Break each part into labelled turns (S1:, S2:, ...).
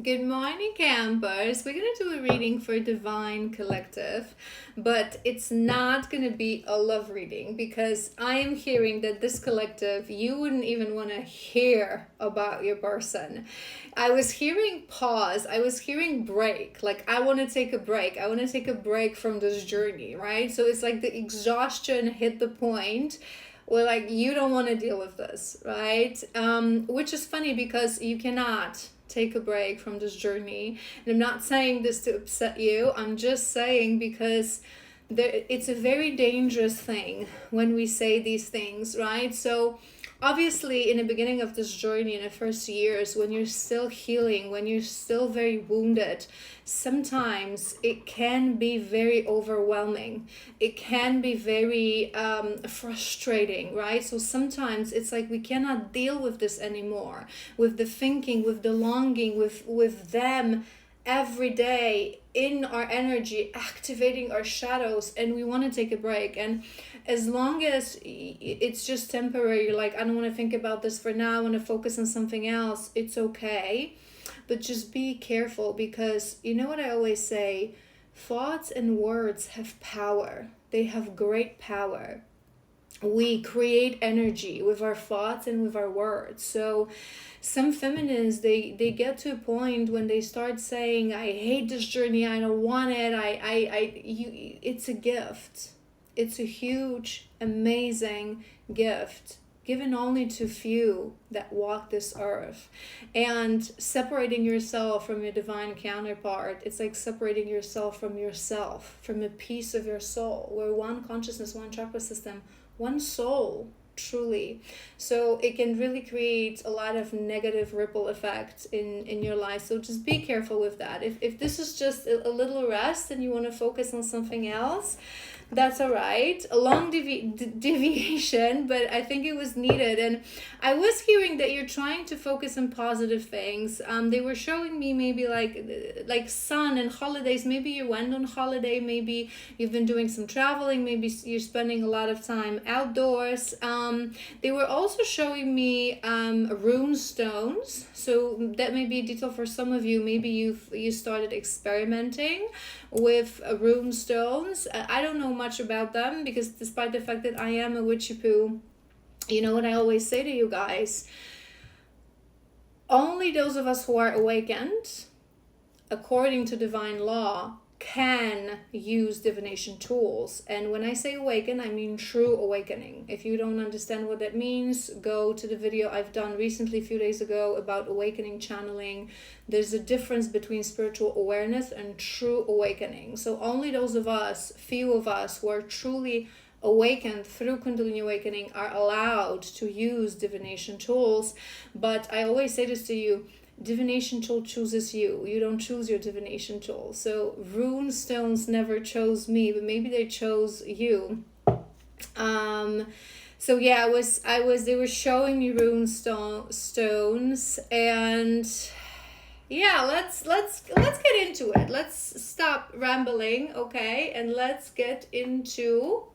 S1: Good morning, campers. We're going to do a reading for Divine Collective, but it's not going to be a love reading because I am hearing that this collective, you wouldn't even want to hear about your person. I was hearing pause, I was hearing break. Like, I want to take a break. I want to take a break from this journey, right? So it's like the exhaustion hit the point where, like, you don't want to deal with this, right? Which is funny because you cannot take a break from this journey. And I'm not saying this to upset you. I'm just saying because it's a very dangerous thing when we say these things, right? So obviously in the beginning of this journey, in the first years, when you're still healing, when you're still very wounded, sometimes it can be very overwhelming. It can be very frustrating, right? So sometimes it's like we cannot deal with this anymore, with the thinking, with the longing, with them every day in our energy, activating our shadows, and we want to take a break. And as long as it's just temporary, you're like, I don't want to think about this for now, I want to focus on something else, it's okay. But just be careful, because you know what I always say, thoughts and words have power. They have great power. We create energy with our thoughts and with our words. So some feminists, they get to a point when they start saying, I hate this journey, I don't want it, it's a gift. It's a huge, amazing gift given only to few that walk this earth. And separating yourself from your divine counterpart, it's like separating yourself, from a piece of your soul. We're one consciousness, one chakra system, one soul, truly. So it can really create a lot of negative ripple effects in your life. So just be careful with that. If this is just a little rest and you want to focus on something else, that's all right. A long deviation, but I think it was needed. And I was hearing that you're trying to focus on positive things. They were showing me maybe like sun and holidays. Maybe you went on holiday. Maybe you've been doing some traveling. Maybe you're spending a lot of time outdoors. They were also showing me rune stones. So that may be a detail for some of you. Maybe you started experimenting with rune stones. I don't know much about them, because despite the fact that I am a witchy poo, you know what I always say to you guys, only those of us who are awakened according to divine law can use divination tools. And when I say awaken, I mean true awakening. If you don't understand what that means, go to the video I've done recently, a few days ago, about awakening channeling. There's a difference between spiritual awareness and true awakening. So only those of us, few of us, who are truly awakened through Kundalini awakening are allowed to use divination tools. But I always say this to you, divination tool chooses you. You don't choose your divination tool. So rune stones never chose me, but maybe they chose you. So yeah, they were showing me rune stones, and yeah, let's get into it. Let's stop rambling, okay? And let's get into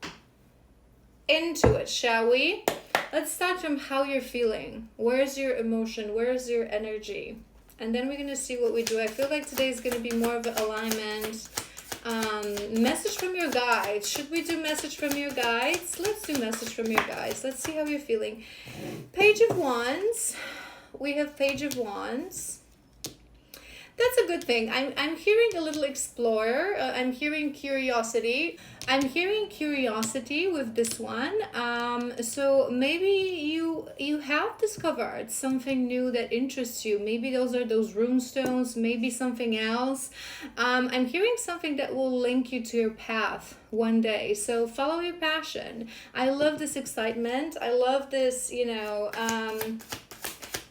S1: it, shall we? Let's start from how you're feeling. Where's your emotion? Where's your energy? And then we're going to see what we do. I feel like today is going to be more of an alignment. Message from your guides. Should we do message from your guides? Let's do message from your guides. Let's see how you're feeling. Page of Wands. We have Page of Wands. That's a good thing. I'm hearing a little explorer. I'm hearing curiosity. I'm hearing curiosity with this one. So maybe you have discovered something new that interests you. Maybe those are those rune stones. Maybe something else. I'm hearing something that will link you to your path one day. So follow your passion. I love this excitement. I love this,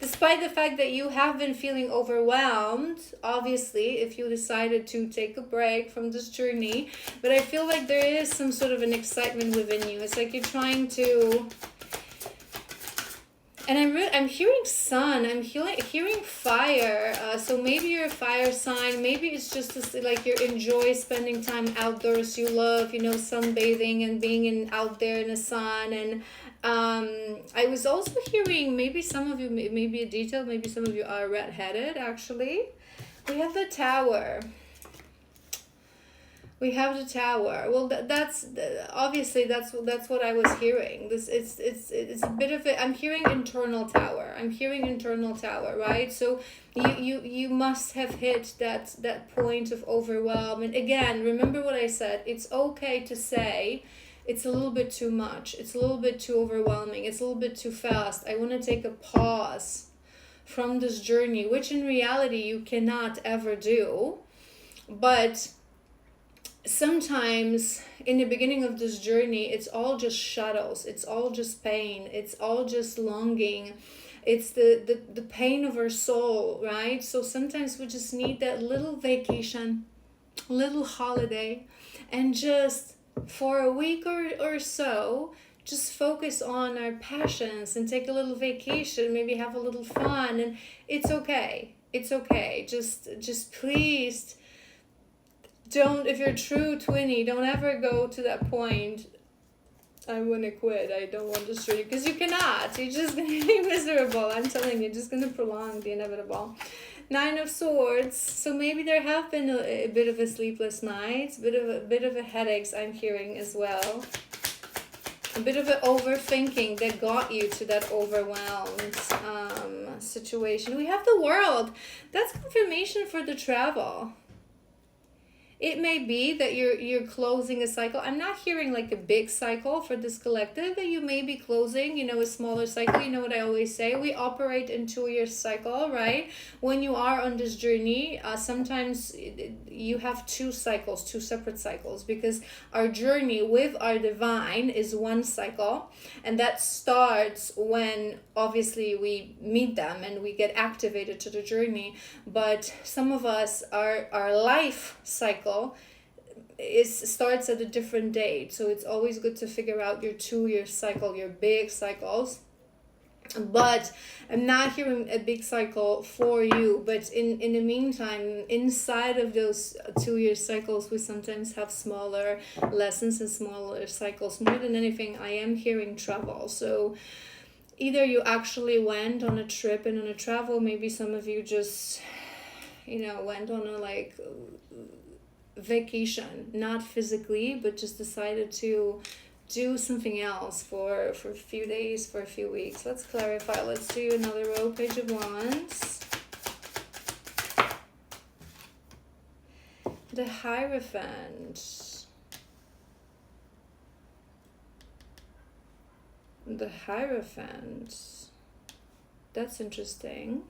S1: despite the fact that you have been feeling overwhelmed, obviously, if you decided to take a break from this journey, but I feel like there is some sort of an excitement within you. It's like you're trying to, and I'm hearing sun, I'm hearing fire, so maybe you're a fire sign, maybe it's just like you enjoy spending time outdoors, you love, sunbathing and being out there in the sun. And I was also hearing maybe some of you, maybe a detail, maybe some of you are red-headed actually. We have the Tower. We have the Tower. Well, that's obviously that's what I was hearing. This it's a bit of it. I'm hearing internal tower. I'm hearing internal tower, right? So you must have hit that point of overwhelm. And again, remember what I said. It's okay to say it's a little bit too much. It's a little bit too overwhelming. It's a little bit too fast. I want to take a pause from this journey, which in reality you cannot ever do. But sometimes in the beginning of this journey, it's all just shadows, it's all just pain, it's all just longing, it's the pain of our soul, right? So sometimes we just need that little vacation, little holiday, and just for a week or so, just focus on our passions and take a little vacation, maybe have a little fun. And it's okay, it's okay. Just please don't, if you're true twinny, don't ever go to that point, I want to quit, I don't want this journey, because you cannot. You're just going to be miserable. I'm telling you, just going to prolong the inevitable. Nine of Swords. So maybe there have been a bit of a sleepless night, a bit of a headaches I'm hearing as well. A bit of an overthinking that got you to that overwhelmed situation. We have the World. That's confirmation for the travel. It may be that you're closing a cycle. I'm not hearing like a big cycle for this collective, but you may be closing, a smaller cycle. You know what I always say? We operate in 2-year cycle, right? When you are on this journey, sometimes you have 2 cycles, 2 separate cycles, because our journey with our divine is 1 cycle, and that starts when obviously we meet them and we get activated to the journey. But some of us, our life cycle starts at a different date, so it's always good to figure out your 2-year cycle, your big cycles. But I'm not hearing a big cycle for you, but in the meantime, inside of those 2-year cycles, we sometimes have smaller lessons and smaller cycles. More than anything, I am hearing travel. So either you actually went on a trip and on a travel, maybe some of you just went on a vacation, not physically, but just decided to do something else for a few days, for a few weeks. Let's clarify. Let's do another row. Page of Wands. The Hierophant. The Hierophant. That's interesting.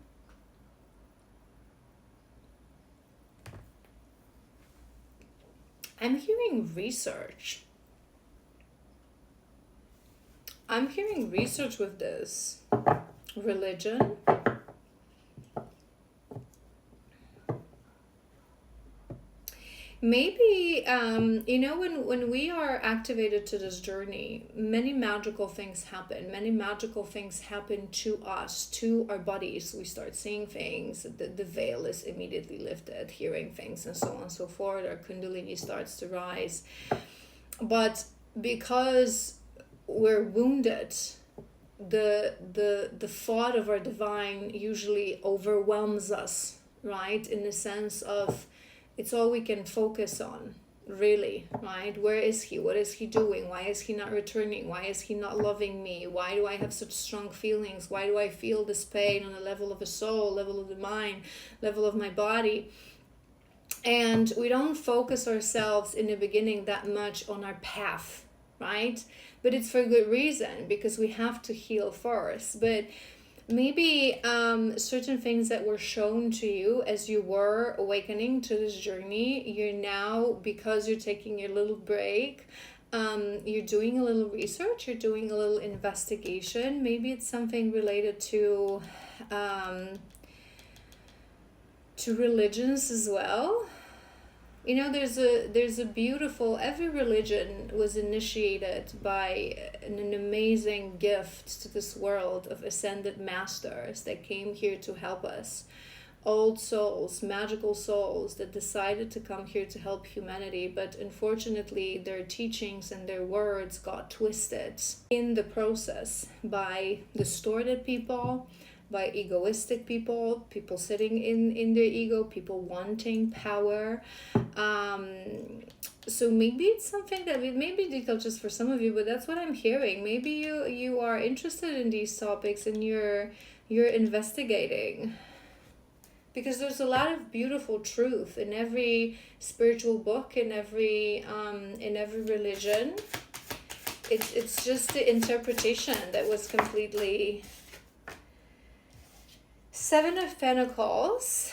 S1: I'm hearing research. I'm hearing research with this. Religion. Maybe, when we are activated to this journey, many magical things happen. Many magical things happen to us, to our bodies. We start seeing things. The veil is immediately lifted, hearing things, and so on and so forth. Our Kundalini starts to rise. But because we're wounded, the thought of our divine usually overwhelms us, right? In the sense of, it's all we can focus on, really, right? Where is he? What is he doing? Why is he not returning? Why is he not loving me? Why do I have such strong feelings? Why do I feel this pain on a level of the soul, level of the mind, level of my body? And we don't focus ourselves in the beginning that much on our path, right? But it's for good reason, because we have to heal first. But maybe certain things that were shown to you as you were awakening to this journey, you're now, because you're taking your little break, you're doing a little research, you're doing a little investigation. Maybe it's something related to religions as well. There's a beautiful, every religion was initiated by an amazing gift to this world of ascended masters that came here to help us. Old souls, magical souls that decided to come here to help humanity, but unfortunately their teachings and their words got twisted in the process by distorted people, by egoistic people, people sitting in their ego, people wanting power. So maybe it's something that it may be difficult just for some of you, but that's what I'm hearing. Maybe you are interested in these topics and you're investigating, because there's a lot of beautiful truth in every spiritual book, in every religion. It's just the interpretation that was completely. Seven of Pentacles.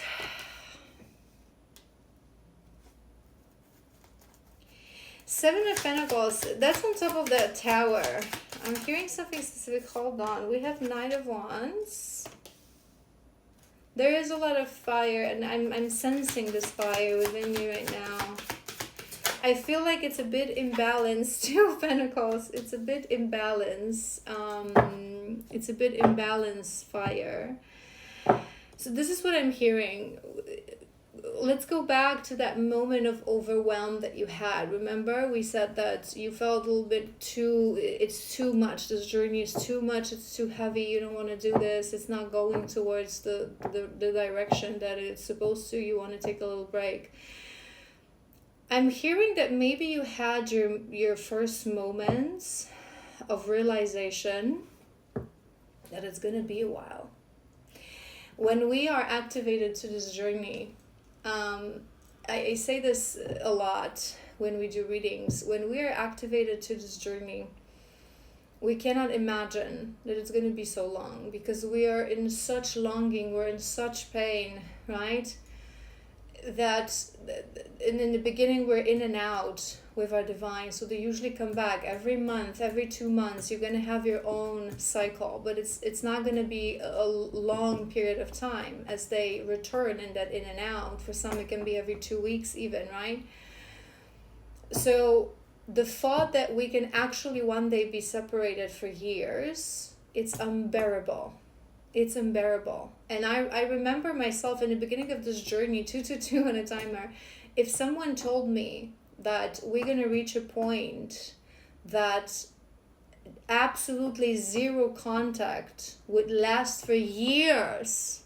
S1: Seven of Pentacles, that's on top of that Tower. I'm hearing something specific. Hold on. We have Knight of Wands. There is a lot of fire, and I'm sensing this fire within you right now. I feel like it's a bit imbalanced. Two of Pentacles. It's a bit imbalanced. It's a bit imbalanced fire. So this is what I'm hearing. Let's go back to that moment of overwhelm that you had. Remember, we said that you felt a little bit it's too much. This journey is too much. It's too heavy. You don't want to do this. It's not going towards the direction that it's supposed to. You want to take a little break. I'm hearing that maybe you had your first moments of realization that it's going to be a while. When we are activated to this journey, I say this a lot when we do readings. When we are activated to this journey, we cannot imagine that it's going to be so long, because we are in such longing, we're in such pain, right? That in the beginning we're in and out with our divine, so they usually come back every month, every 2 months. You're going to have your own cycle, but it's not going to be a long period of time as they return in that in and out. For some it can be every 2 weeks even, right? So the thought that we can actually one day be separated for years, it's unbearable. It's unbearable. And I remember myself in the beginning of this journey, 222 on a timer, if someone told me that we're going to reach a point that absolutely zero contact would last for years,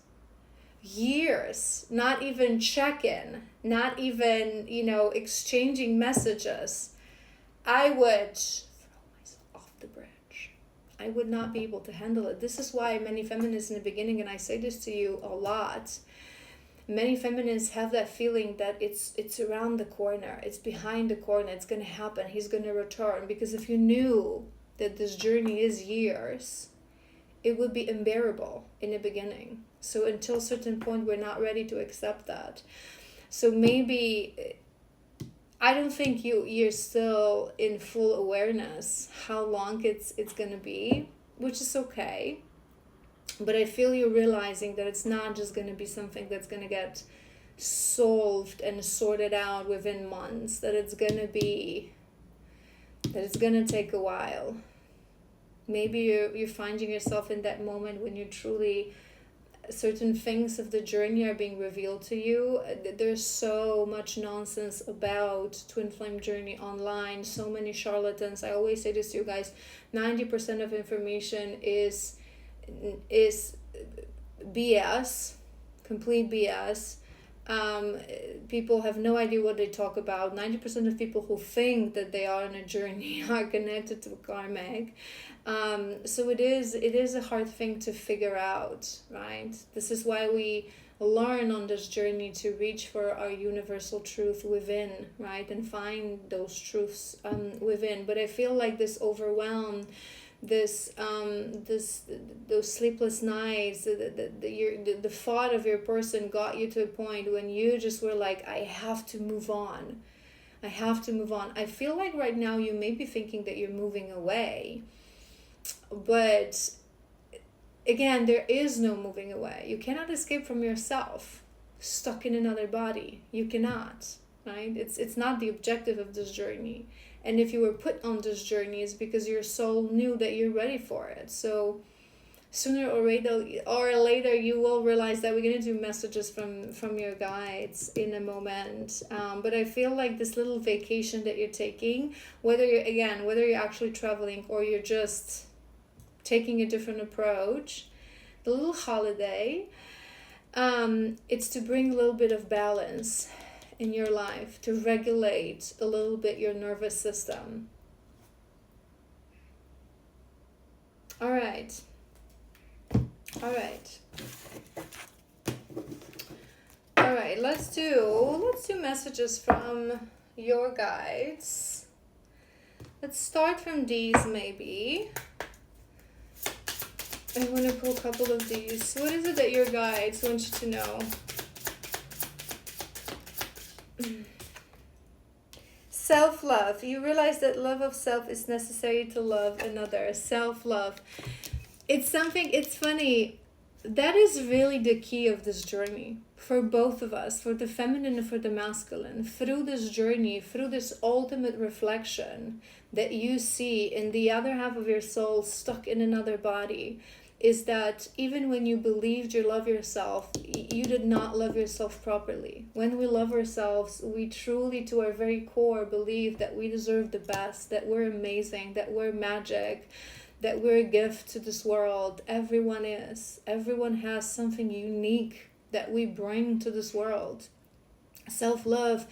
S1: not even check-in, not even, exchanging messages, I would throw myself off the bridge. I would not be able to handle it. This is why many feminists in the beginning, and I say this to you a lot, many feminists have that feeling that it's around the corner, it's behind the corner, it's going to happen, he's going to return. Because if you knew that this journey is years, it would be unbearable in the beginning. So until a certain point, we're not ready to accept that. So maybe, I don't think you're still in full awareness how long it's going to be, which is okay. But I feel you're realizing that it's not just going to be something that's going to get solved and sorted out within months, that it's going to take a while. Maybe you're finding yourself in that moment when you're truly, certain things of the journey are being revealed to you. There's so much nonsense about Twin Flame journey online, so many charlatans. I always say this to you guys, 90% of information is BS, complete BS. People have no idea what they talk about. 90% of people who think that they are on a journey are connected to karmic. So it is a hard thing to figure out, right? This is why we learn on this journey to reach for our universal truth within, right? And find those truths within. But I feel like this overwhelm, those sleepless nights, the thought of your person got you to a point when you just were like, I have to move on. I feel like right now you may be thinking that you're moving away, but again, there is no moving away. You cannot escape from yourself stuck in another body. You cannot, right? It's not the objective of this journey. And if you were put on this journey, it's because your soul knew that you're ready for it. So sooner or later, you will realize that we're going to do messages from your guides in a moment. But I feel like this little vacation that you're taking, whether you're actually traveling or you're just taking a different approach, the little holiday. It's to bring a little bit of balance in your life, to regulate a little bit your nervous system. All right. All right. All right, let's do messages from your guides. Let's start from these maybe. I want to pull a couple of these. What is it that your guides want you to know? Self-love. You realize that love of self is necessary to love another. Self-love. It's something, it's funny. That is really the key of this journey for both of us, for the feminine and for the masculine. Through this journey, through this ultimate reflection that you see in the other half of your soul stuck in another body, is that even when you believed you love yourself, you did not love yourself properly. When we love ourselves, we truly, to our very core, believe that we deserve the best, that we're amazing, that we're magic, that we're a gift to this world. Everyone is. Everyone has something unique that we bring to this world. Self-love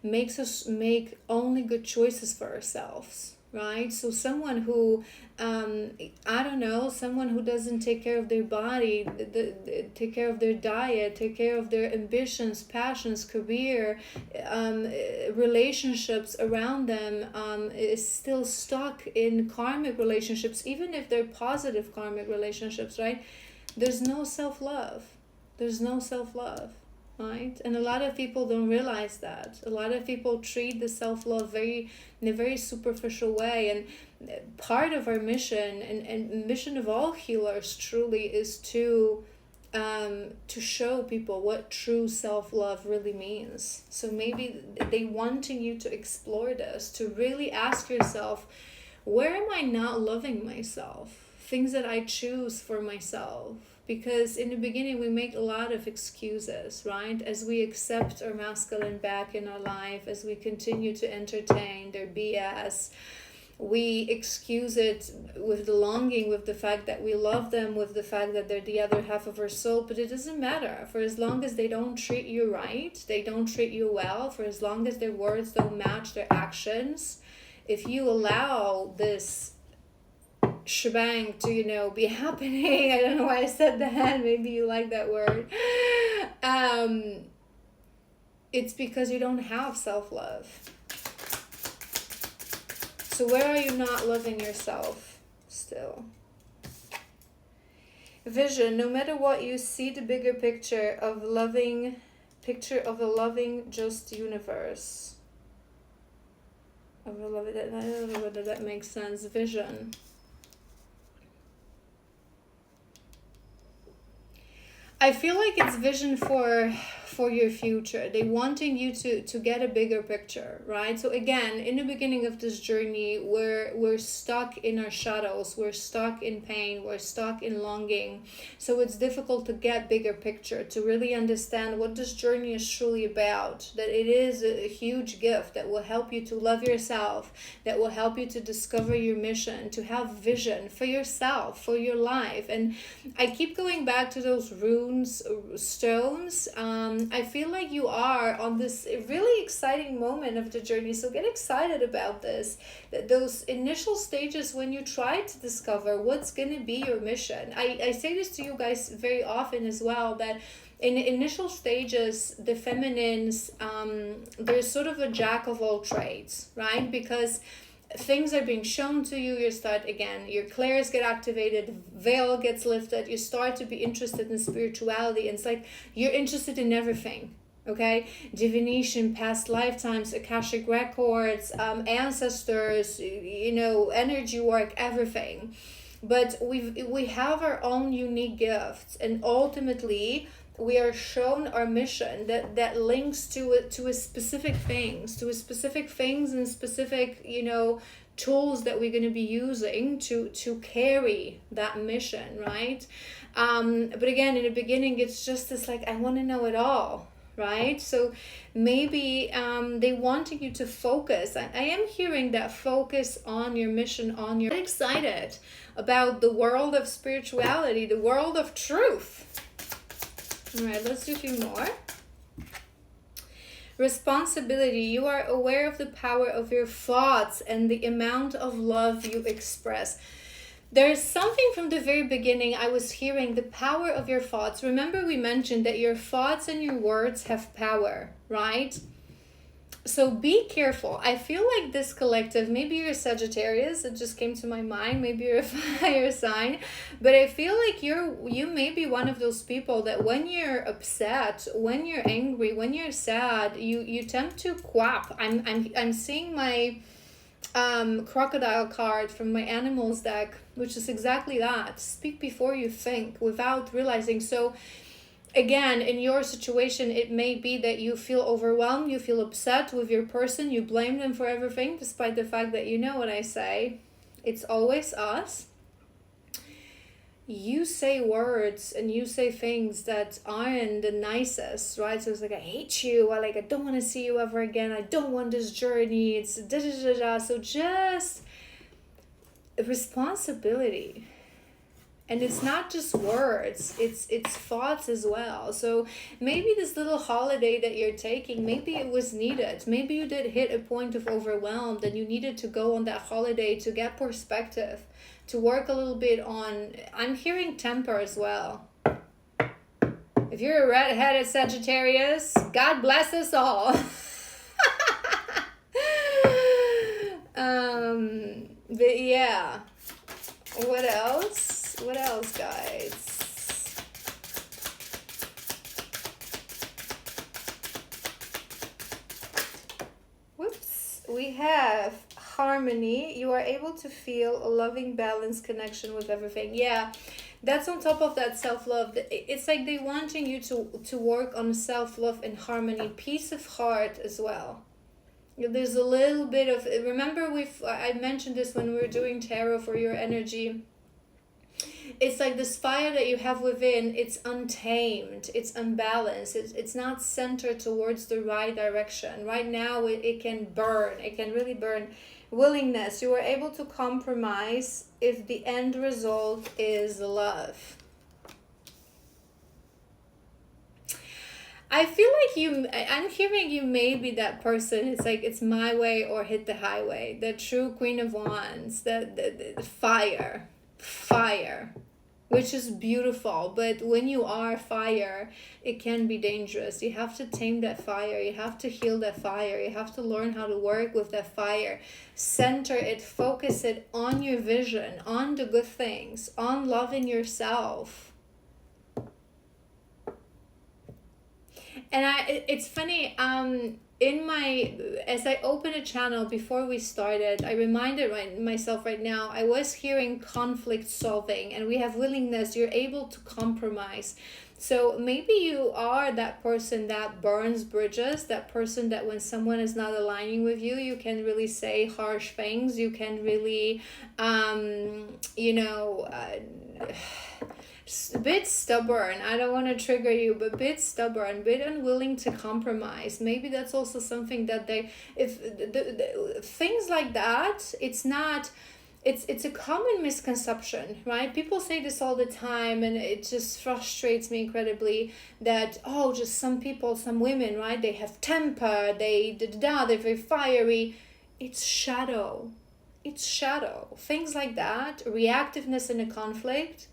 S1: makes us make only good choices for ourselves, right? So someone who, someone who doesn't take care of their body, take care of their diet, take care of their ambitions, passions, career, relationships around them, is still stuck in karmic relationships, even if they're positive karmic relationships, right? There's no self-love. There's no self-love. Right? And a lot of people don't realize that. A lot of people treat the self-love in a very superficial way. And part of our mission and mission of all healers truly is to show people what true self-love really means. So maybe they wanting you to explore this, to really ask yourself, where am I not loving myself? Things that I choose for myself. Because in the beginning, we make a lot of excuses, right? As we accept our masculine back in our life, as we continue to entertain their BS, we excuse it with the longing, with the fact that we love them, with the fact that they're the other half of our soul. But it doesn't matter. For as long as they don't treat you right, they don't treat you well, for as long as their words don't match their actions, if you allow this shebang to be happening, I don't know why I said that, maybe you like that word, it's because you don't have self-love. So where are you not loving yourself still? Vision. No matter what, you see the bigger picture of a loving just universe. I don't know whether that makes sense. Vision. I feel like it's vision for your future. They wanting you to get a bigger picture, right? So again, in the beginning of this journey, we're stuck in our shadows, we're stuck in pain, we're stuck in longing. So it's difficult to get bigger picture, to really understand what this journey is truly about, that it is a huge gift that will help you to love yourself, that will help you to discover your mission, to have vision for yourself, for your life. And I keep going back to those runes, stones. I feel like you are on this really exciting moment of the journey. So get excited about this. Those initial stages when you try to discover what's going to be your mission. I say this to you guys very often as well, that in the initial stages, the feminines, there's sort of a jack of all trades, right? Because things are being shown to you, your clairs get activated, veil gets lifted, you start to be interested in spirituality, and it's like you're interested in everything, okay? Divination, past lifetimes, Akashic records, ancestors, energy work, everything. But we have our own unique gifts, and ultimately we are shown our mission that links to a specific things and specific tools that we're going to be using to carry that mission, right? But again, in the beginning, it's just this like, I want to know it all, right? So maybe they wanting you to focus. I am hearing that focus on your mission, on your excited about the world of spirituality, the world of truth. All right, let's do a few more. Responsibility. You are aware of the power of your thoughts and the amount of love you express. There's something from the very beginning I was hearing, the power of your thoughts. Remember, we mentioned that your thoughts and your words have power, right? So be careful. I feel like this collective, maybe you're a Sagittarius, it just came to my mind, maybe you're a fire sign, but I feel like you may be one of those people that when you're upset, when you're angry, when you're sad, you tend to quap. I'm seeing my crocodile card from my animals deck, which is exactly that. Speak before you think, without realizing. So again, in your situation, it may be that you feel overwhelmed, you feel upset with your person, you blame them for everything, despite the fact that, you know what I say, it's always us. You say words and you say things that aren't the nicest, right? So it's like, I hate you, or like, I don't want to see you ever again, I don't want this journey, it's da da da da. So just responsibility. And it's not just words, it's thoughts as well. So maybe this little holiday that you're taking, maybe it was needed. Maybe you did hit a point of overwhelm and you needed to go on that holiday to get perspective, to work a little bit on, I'm hearing temper as well. If you're a red-headed Sagittarius, God bless us all. But yeah, what else? What else, guys? Whoops. We have harmony. You are able to feel a loving, balanced connection with everything. Yeah, that's on top of that self-love. It's like they wanting you to work on self-love and harmony, peace of heart as well. There's a little bit of, remember I mentioned this when we were doing tarot for your energy. It's like this fire that you have within, it's untamed, it's unbalanced, it's not centered towards the right direction. Right now it can burn, it can really burn. Willingness, you are able to compromise if the end result is love. I feel like I'm hearing you may be that person. It's like, it's my way or hit the highway. The true Queen of Wands, the fire, which is beautiful. But when you are fire, it can be dangerous. You have to tame that fire. You have to heal that fire. You have to learn how to work with that fire. Center it, focus it on your vision, on the good things, on loving yourself. And it's funny, as I opened a channel before we started, I reminded myself right now, I was hearing conflict solving, and we have willingness, you're able to compromise. So maybe you are that person that burns bridges, that person that when someone is not aligning with you, you can really say harsh things, you can really, a bit stubborn. I don't want to trigger you, but a bit stubborn, a bit unwilling to compromise. Maybe that's also something that things like that, it's a common misconception, right? People say this all the time, and it just frustrates me incredibly that, just some people, some women, right? They have temper, they're very fiery. It's shadow. It's shadow. Things like that, reactiveness in a conflict,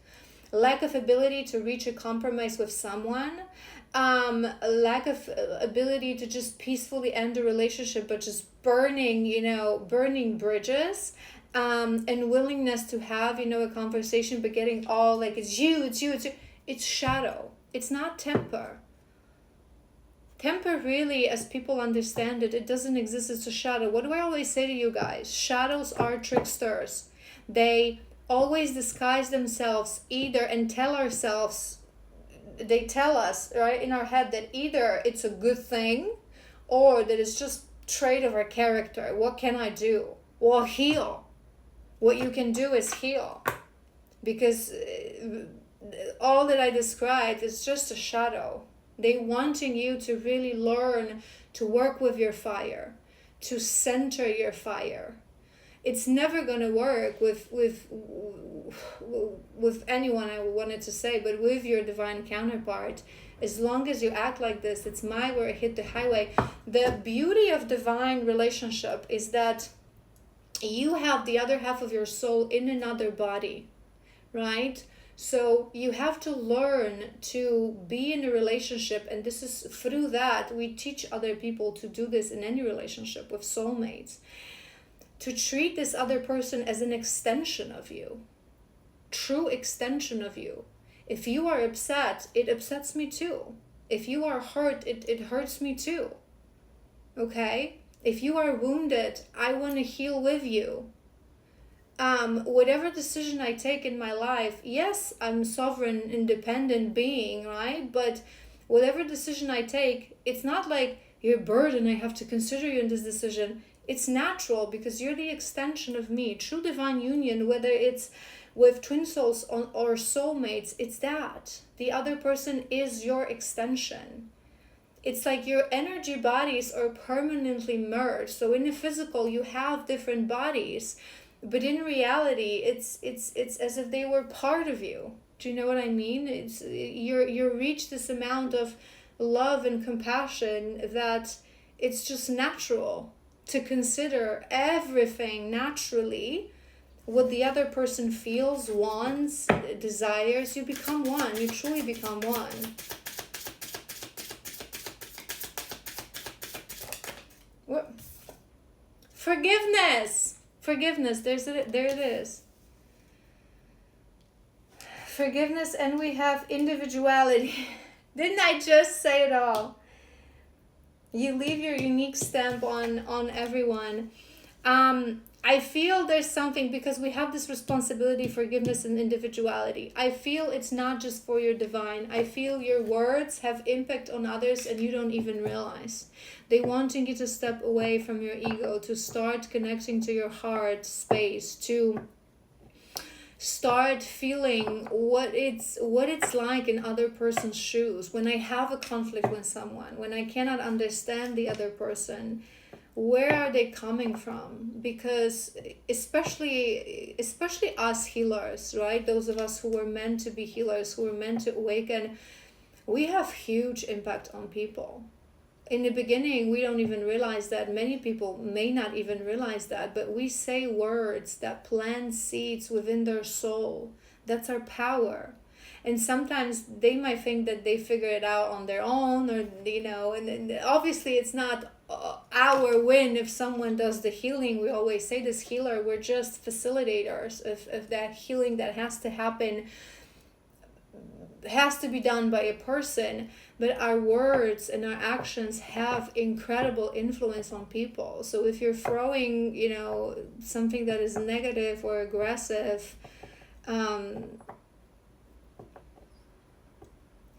S1: lack of ability to reach a compromise with someone, lack of ability to just peacefully end a relationship, but just burning bridges, and willingness to have, a conversation, but getting all like, it's you. It's shadow. It's not temper. Temper really, as people understand it, it doesn't exist. It's a shadow. What do I always say to you guys? Shadows are tricksters. They always disguise themselves and they tell us right in our head that either it's a good thing or that it's just trait of our character. What can I do? Well, heal. What you can do is heal, because all that I described is just a shadow. They wanting you to really learn to work with your fire, to center your fire. It's never going to work with anyone, I wanted to say, but with your divine counterpart. As long as you act like this, it's my where I hit the highway. The beauty of divine relationship is that you have the other half of your soul in another body, right? So you have to learn to be in a relationship, and this is through that we teach other people to do this in any relationship with soulmates, to treat this other person as an extension of you, true extension of you. If you are upset, it upsets me too. If you are hurt, it hurts me too. Okay? If you are wounded, I want to heal with you. Whatever decision I take in my life, yes, I'm sovereign, independent being, right? But whatever decision I take, it's not like you're a burden, I have to consider you in this decision. It's natural because you're the extension of me. True divine union, whether it's with twin souls or soulmates, it's that. The other person is your extension. It's like your energy bodies are permanently merged. So in the physical, you have different bodies, but in reality, it's as if they were part of you. Do you know what I mean? It's you reach this amount of love and compassion that it's just natural to consider everything naturally, what the other person feels, wants, desires. You become one. You truly become one. What? Forgiveness. There it is. Forgiveness, and we have individuality. Didn't I just say it all? You leave your unique stamp on everyone. I feel there's something, because we have this responsibility, forgiveness and individuality. I feel it's not just for your divine. I feel your words have impact on others and you don't even realize. They wanting you to step away from your ego, to start connecting to your heart space, to start feeling what it's like in other person's shoes. When I have a conflict with someone, when I cannot understand the other person, where are they coming from? Because especially us healers, right? Those of us who were meant to be healers, who were meant to awaken, we have huge impact on people. In the beginning, we don't even realize that. Many people may not even realize that, but we say words that plant seeds within their soul. That's our power. And sometimes they might think that they figure it out on their own, or, and obviously it's not our win if someone does the healing. We always say this, healer, we're just facilitators of that healing that has to happen, has to be done by a person. But our words and our actions have incredible influence on people. So if you're throwing, something that is negative or aggressive,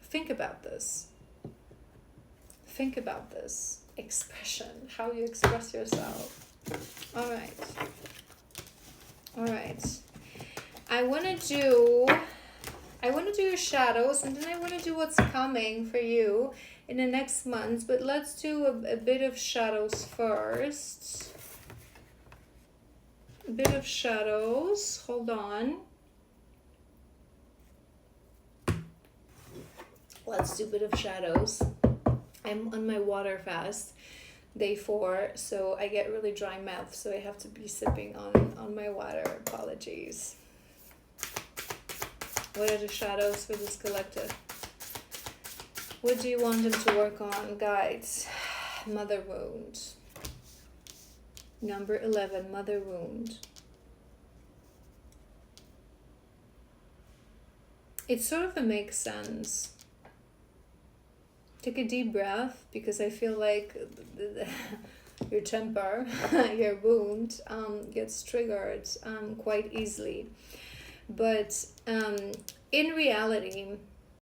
S1: think about this. Think about this. Expression, how you express yourself. All right. I want to do your shadows, and then I want to do what's coming for you in the next month. But let's do a bit of shadows first. A bit of shadows. Hold on. Let's do a bit of shadows. I'm on my water fast, day 4, so I get really dry mouth, so I have to be sipping on my water. Apologies. What are the shadows for this collective? What do you want them to work on, guides? Mother wound. Number 11, mother wound. It sort of makes sense. Take a deep breath, because I feel like your temper, your wound gets triggered quite easily. But in reality,